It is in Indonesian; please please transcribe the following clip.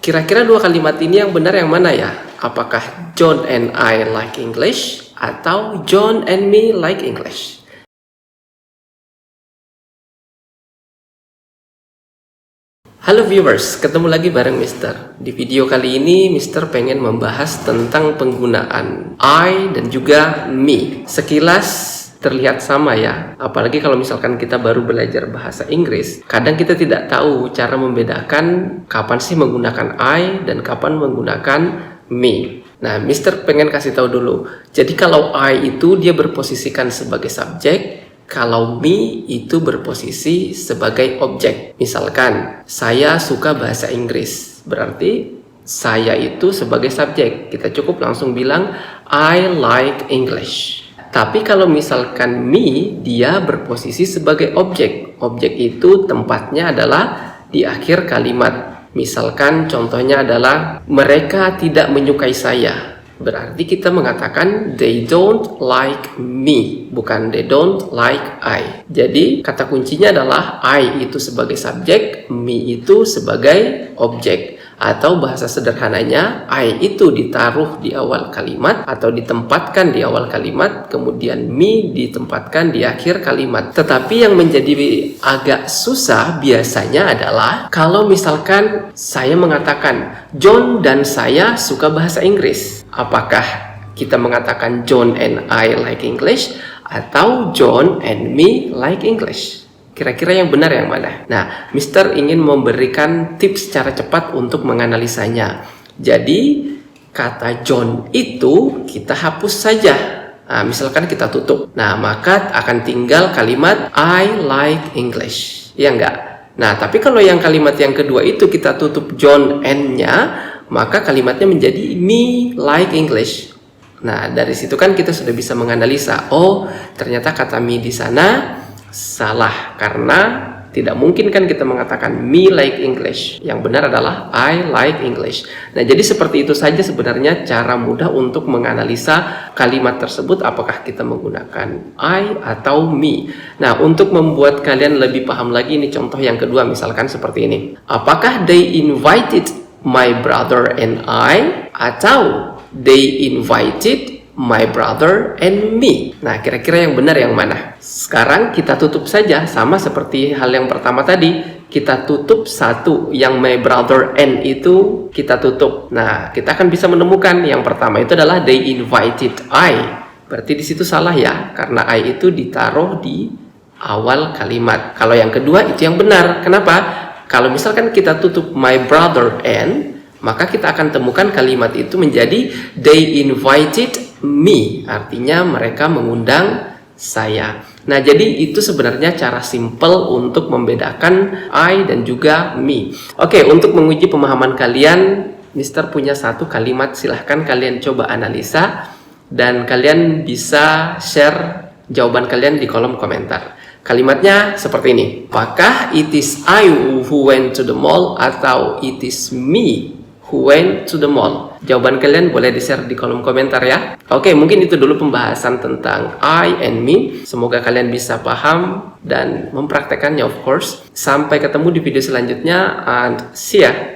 Kira-kira dua kalimat ini yang benar yang mana ya? Apakah John and I like English atau John and me like English? Halo viewers, ketemu lagi bareng Mister. Di video kali ini Mister pengen membahas tentang penggunaan I dan juga me. Sekilas terlihat sama ya, apalagi kalau misalkan kita baru belajar bahasa Inggris. Kadang kita tidak tahu cara membedakan kapan sih menggunakan I dan kapan menggunakan me. Nah, Mister pengen kasih tahu dulu. Jadi kalau I itu dia berposisikan sebagai subjek, kalau me itu berposisi sebagai objek. Misalkan, saya suka bahasa Inggris. Berarti saya itu sebagai subjek. Kita cukup langsung bilang, I like English. Tapi kalau misalkan me, dia berposisi sebagai objek. Objek itu tempatnya adalah di akhir kalimat. Misalkan contohnya adalah, mereka tidak menyukai saya. Berarti kita mengatakan they don't like me, bukan they don't like I. Jadi kata kuncinya adalah I itu sebagai subjek, me itu sebagai objek. Atau bahasa sederhananya, I itu ditaruh di awal kalimat atau ditempatkan di awal kalimat, kemudian me ditempatkan di akhir kalimat. Tetapi yang menjadi agak susah biasanya adalah kalau misalkan saya mengatakan John dan saya suka bahasa Inggris. Apakah kita mengatakan John and I like English atau John and me like English? Kira-kira yang benar yang mana? Nah, Mister ingin memberikan tips secara cepat untuk menganalisanya. Jadi, kata John itu kita hapus saja. Nah, misalkan kita tutup. Nah, maka akan tinggal kalimat I like English. Ya enggak? Nah, tapi kalau yang kalimat yang kedua itu kita tutup John and-nya, maka kalimatnya menjadi me like English. Nah, dari situ kan kita sudah bisa menganalisa. Oh, ternyata kata me di sana salah, karena tidak mungkin kan kita mengatakan me like English. Yang benar adalah I like English. Nah, jadi seperti itu saja sebenarnya cara mudah untuk menganalisa kalimat tersebut, apakah kita menggunakan I atau me. Nah, untuk membuat kalian lebih paham lagi, ini contoh yang kedua misalkan seperti ini. Apakah they invited my brother and I atau they invited my brother and me? Nah, kira-kira yang benar yang mana? Sekarang kita tutup saja, sama seperti hal yang pertama tadi. Kita tutup satu, yang my brother and itu kita tutup. Nah, kita akan bisa menemukan yang pertama itu adalah they invited I. Berarti di situ salah ya, karena I itu ditaruh di awal kalimat. Kalau yang kedua itu yang benar. Kenapa? Kalau misalkan kita tutup my brother and, maka kita akan temukan kalimat itu menjadi they invited me, artinya mereka mengundang saya. Nah, jadi itu sebenarnya cara simple untuk membedakan I dan juga me. Oke, untuk menguji pemahaman kalian, Mister punya satu kalimat, silahkan kalian coba analisa dan kalian bisa share jawaban kalian di kolom komentar. Kalimatnya seperti ini. Apakah it is I who went to the mall atau it is me who went to the mall? Jawaban kalian boleh di-share di kolom komentar ya. Oke, mungkin itu dulu pembahasan tentang I and me. Semoga kalian bisa paham dan mempraktekannya of course. Sampai ketemu di video selanjutnya and see ya.